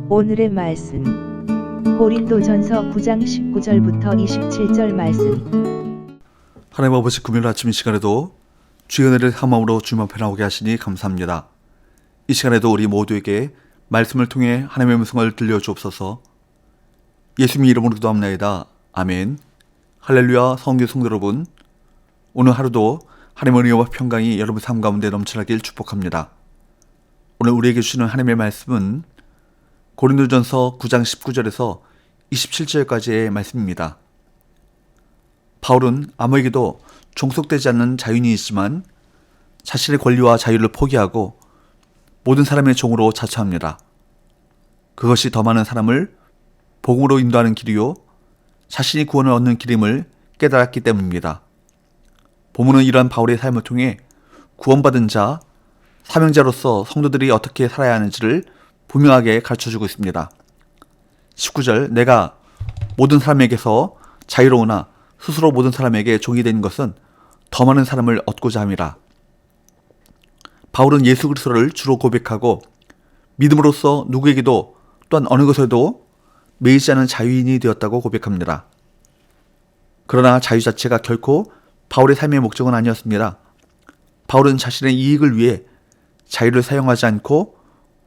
오늘의 말씀 고린도전서 9장 19절부터 27절 말씀. 하나님 아버지, 금요일 아침 이 시간에도 주의 은혜를 한 마음으로 주님 앞에 나오게 하시니 감사합니다. 이 시간에도 우리 모두에게 말씀을 통해 하나님의 음성을 들려주옵소서. 예수님의 이름으로 기도합나이다. 아멘. 할렐루야. 성도 여러분, 오늘 하루도 하나님의 은혜와 평강이 여러분 삶 가운데 넘쳐나길 축복합니다. 오늘 우리에게 주시는 하나님의 말씀은 고린도전서 9장 19절에서 27절까지의 말씀입니다. 바울은 아무에게도 종속되지 않는 자유인이 있지만 자신의 권리와 자유를 포기하고 모든 사람의 종으로 자처합니다. 그것이 더 많은 사람을 복음으로 인도하는 길이요 자신이 구원을 얻는 길임을 깨달았기 때문입니다. 본문은 이러한 바울의 삶을 통해 구원받은 자, 사명자로서 성도들이 어떻게 살아야 하는지를 분명하게 가르쳐주고 있습니다. 19절, 내가 모든 사람에게서 자유로우나 스스로 모든 사람에게 종이 된 것은 더 많은 사람을 얻고자 함이라. 바울은 예수 그리스도를 주로 고백하고 믿음으로써 누구에게도 또한 어느 것에도 매이지 않은 자유인이 되었다고 고백합니다. 그러나 자유 자체가 결코 바울의 삶의 목적은 아니었습니다. 바울은 자신의 이익을 위해 자유를 사용하지 않고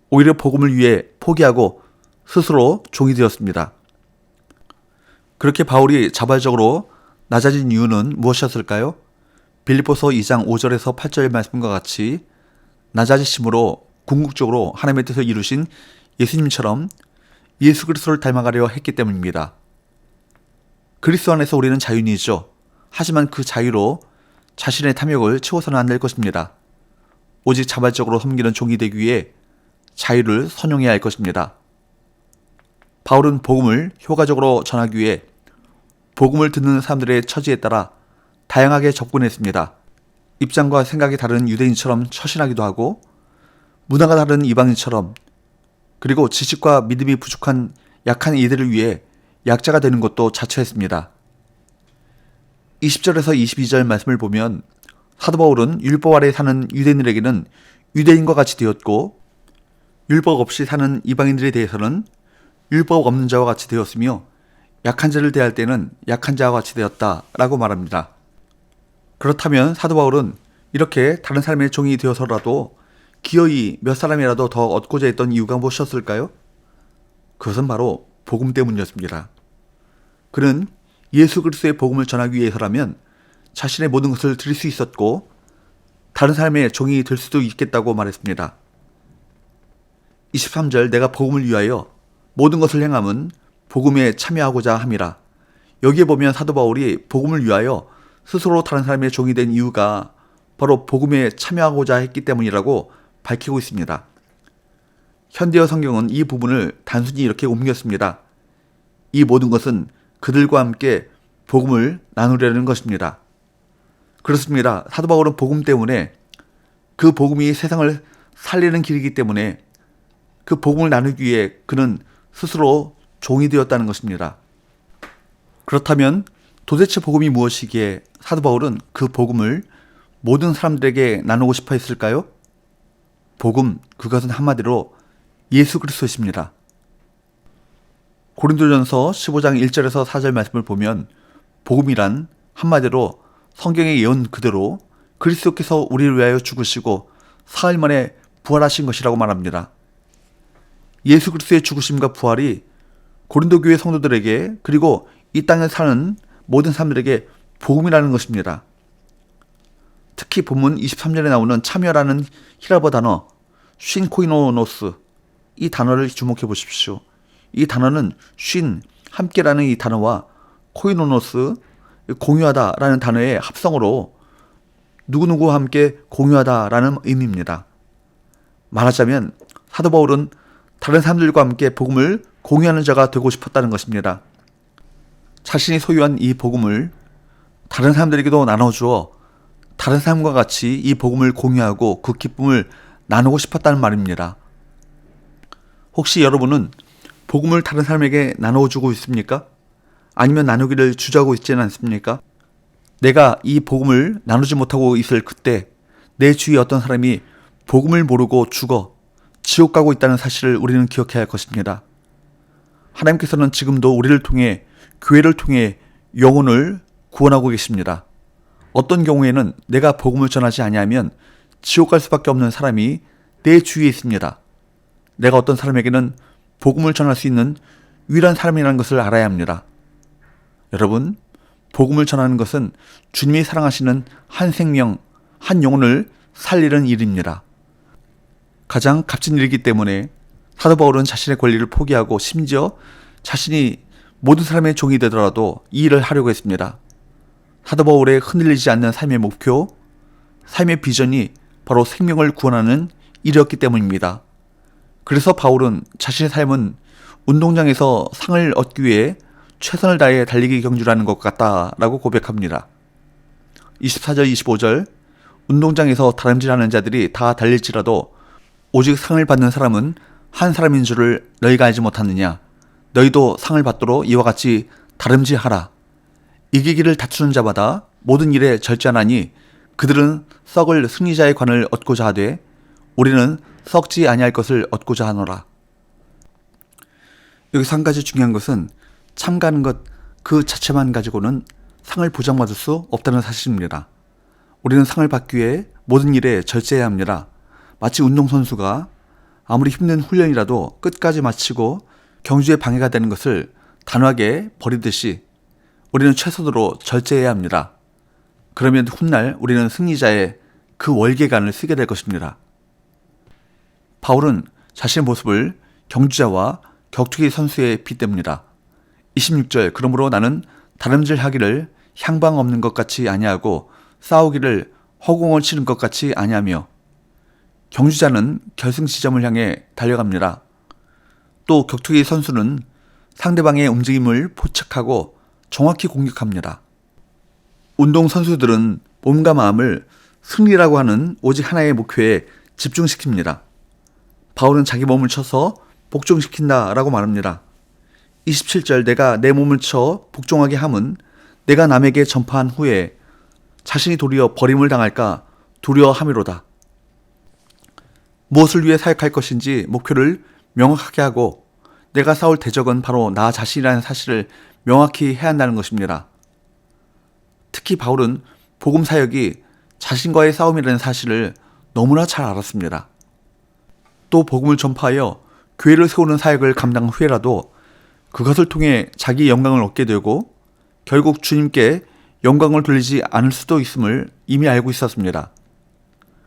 오히려 복음을 위해 포기하고 스스로 종이 되었습니다. 그렇게 바울이 자발적으로 낮아진 이유는 무엇이었을까요? 빌립보서 2장 5절에서 8절 말씀과 같이 낮아지심으로 궁극적으로 하나님의 뜻을 이루신 예수님처럼 예수 그리스도를 닮아가려 했기 때문입니다. 그리스도 안에서 우리는 자유인이죠. 하지만 그 자유로 자신의 탐욕을 채워서는 안 될 것입니다. 오직 자발적으로 섬기는 종이 되기 위해 자유를 선용해야 할 것입니다. 바울은 복음을 효과적으로 전하기 위해 복음을 듣는 사람들의 처지에 따라 다양하게 접근했습니다. 입장과 생각이 다른 유대인처럼 처신하기도 하고 문화가 다른 이방인처럼, 그리고 지식과 믿음이 부족한 약한 이들을 위해 약자가 되는 것도 자처했습니다. 20절에서 22절 말씀을 보면 사도 바울은 율법 아래 사는 유대인들에게는 유대인과 같이 되었고 율법 없이 사는 이방인들에 대해서는 율법 없는 자와 같이 되었으며 약한 자를 대할 때는 약한 자와 같이 되었다라고 말합니다. 그렇다면 사도 바울은 이렇게 다른 사람의 종이 되어서라도 기어이 몇 사람이라도 더 얻고자 했던 이유가 무엇이었을까요? 그것은 바로 복음 때문이었습니다. 그는 예수 그리스도의 복음을 전하기 위해서라면 자신의 모든 것을 드릴 수 있었고 다른 사람의 종이 될 수도 있겠다고 말했습니다. 23절, 내가 복음을 위하여 모든 것을 행함은 복음에 참여하고자 함이라. 여기에 보면 사도 바울이 복음을 위하여 스스로 다른 사람의 종이 된 이유가 바로 복음에 참여하고자 했기 때문이라고 밝히고 있습니다. 현대어 성경은 이 부분을 단순히 이렇게 옮겼습니다. 이 모든 것은 그들과 함께 복음을 나누려는 것입니다. 그렇습니다. 사도 바울은 복음 때문에, 그 복음이 세상을 살리는 길이기 때문에 그 복음을 나누기 위해 그는 스스로 종이 되었다는 것입니다. 그렇다면 도대체 복음이 무엇이기에 사도 바울은 그 복음을 모든 사람들에게 나누고 싶어 했을까요? 복음, 그것은 한마디로 예수 그리스도십니다. 고린도전서 15장 1절에서 4절 말씀을 보면 복음이란 한마디로 성경의 예언 그대로 그리스도께서 우리를 위하여 죽으시고 사흘 만에 부활하신 것이라고 말합니다. 예수 그리스도의 죽으심과 부활이 고린도 교회 성도들에게, 그리고 이 땅에 사는 모든 사람들에게 복음이라는 것입니다. 특히 본문 23절에 나오는 참여라는 히라보 단어 쉰코이노노스, 이 단어를 주목해 보십시오. 이 단어는 쉰, 함께라는 이 단어와 코이노노스, 공유하다라는 단어의 합성으로 누구누구와 함께 공유하다라는 의미입니다. 말하자면 사도 바울은 다른 사람들과 함께 복음을 공유하는 자가 되고 싶었다는 것입니다. 자신이 소유한 이 복음을 다른 사람들에게도 나눠주어 다른 사람과 같이 이 복음을 공유하고 그 기쁨을 나누고 싶었다는 말입니다. 혹시 여러분은 복음을 다른 사람에게 나눠주고 있습니까? 아니면 나누기를 주저하고 있지는 않습니까? 내가 이 복음을 나누지 못하고 있을 그때 내 주위에 어떤 사람이 복음을 모르고 죽어 지옥 가고 있다는 사실을 우리는 기억해야 할 것입니다. 하나님께서는 지금도 우리를 통해, 교회를 통해 영혼을 구원하고 계십니다. 어떤 경우에는 내가 복음을 전하지 아니하면 지옥 갈 수밖에 없는 사람이 내 주위에 있습니다. 내가 어떤 사람에게는 복음을 전할 수 있는 유일한 사람이라는 것을 알아야 합니다. 여러분, 복음을 전하는 것은 주님이 사랑하시는 한 생명, 한 영혼을 살리는 일입니다. 가장 값진 일이기 때문에 사도 바울은 자신의 권리를 포기하고 심지어 자신이 모든 사람의 종이 되더라도 이 일을 하려고 했습니다. 사도 바울의 흔들리지 않는 삶의 목표, 삶의 비전이 바로 생명을 구원하는 일이었기 때문입니다. 그래서 바울은 자신의 삶은 운동장에서 상을 얻기 위해 최선을 다해 달리기 경주라는 것 같다라고 고백합니다. 24절 25절 운동장에서 다름질하는 자들이 다 달릴지라도 오직 상을 받는 사람은 한 사람인 줄을 너희가 알지 못하느냐. 너희도 상을 받도록 이와 같이 다름질하라. 이기기를 다투는 자마다 모든 일에 절제하나니 그들은 썩을 승리자의 관을 얻고자 하되 우리는 썩지 아니할 것을 얻고자 하노라. 여기서 한 가지 중요한 것은 참가하는 것 그 자체만 가지고는 상을 보장받을 수 없다는 사실입니다. 우리는 상을 받기 위해 모든 일에 절제해야 합니다. 마치 운동선수가 아무리 힘든 훈련이라도 끝까지 마치고 경주에 방해가 되는 것을 단호하게 버리듯이 우리는 최선으로 절제해야 합니다. 그러면 훗날 우리는 승리자의 그 월계관을 쓰게 될 것입니다. 바울은 자신의 모습을 경주자와 격투기 선수에 빗댑니다. 26절 그러므로 나는 다름질하기를 향방 없는 것 같이 아니하고 싸우기를 허공을 치는 것 같이 아니하며 경주자는 결승 지점을 향해 달려갑니다. 또 격투기 선수는 상대방의 움직임을 포착하고 정확히 공격합니다. 운동 선수들은 몸과 마음을 승리라고 하는 오직 하나의 목표에 집중시킵니다. 바울은 자기 몸을 쳐서 복종시킨다 라고 말합니다. 27절 내가 내 몸을 쳐 복종하게 함은 내가 남에게 전파한 후에 자신이 도리어 버림을 당할까 두려워함이로다. 무엇을 위해 사역할 것인지 목표를 명확하게 하고 내가 싸울 대적은 바로 나 자신이라는 사실을 명확히 해야 한다는 것입니다. 특히 바울은 복음 사역이 자신과의 싸움이라는 사실을 너무나 잘 알았습니다. 또 복음을 전파하여 교회를 세우는 사역을 감당한 후에라도 그것을 통해 자기 영광을 얻게 되고 결국 주님께 영광을 돌리지 않을 수도 있음을 이미 알고 있었습니다.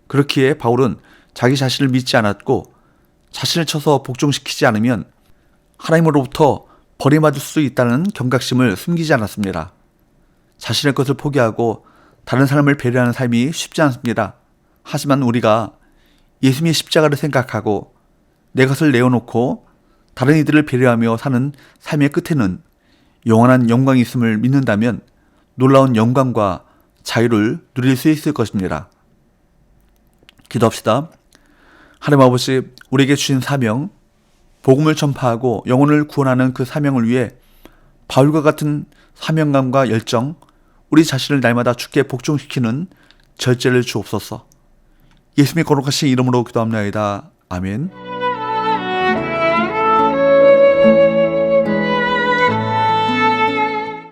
그렇기에 바울은 자기 자신을 믿지 않았고 자신을 쳐서 복종시키지 않으면 하나님으로부터 버림받을 수 있다는 경각심을 숨기지 않았습니다. 자신의 것을 포기하고 다른 사람을 배려하는 삶이 쉽지 않습니다. 하지만 우리가 예수님의 십자가를 생각하고 내 것을 내어놓고 다른 이들을 배려하며 사는 삶의 끝에는 영원한 영광이 있음을 믿는다면 놀라운 영광과 자유를 누릴 수 있을 것입니다. 기도합시다. 하나님 아버지, 우리에게 주신 사명, 복음을 전파하고 영혼을 구원하는 그 사명을 위해 바울과 같은 사명감과 열정, 우리 자신을 날마다 주께 복종시키는 절제를 주옵소서. 예수님의 거룩하신 이름으로 기도합나이다. 아멘.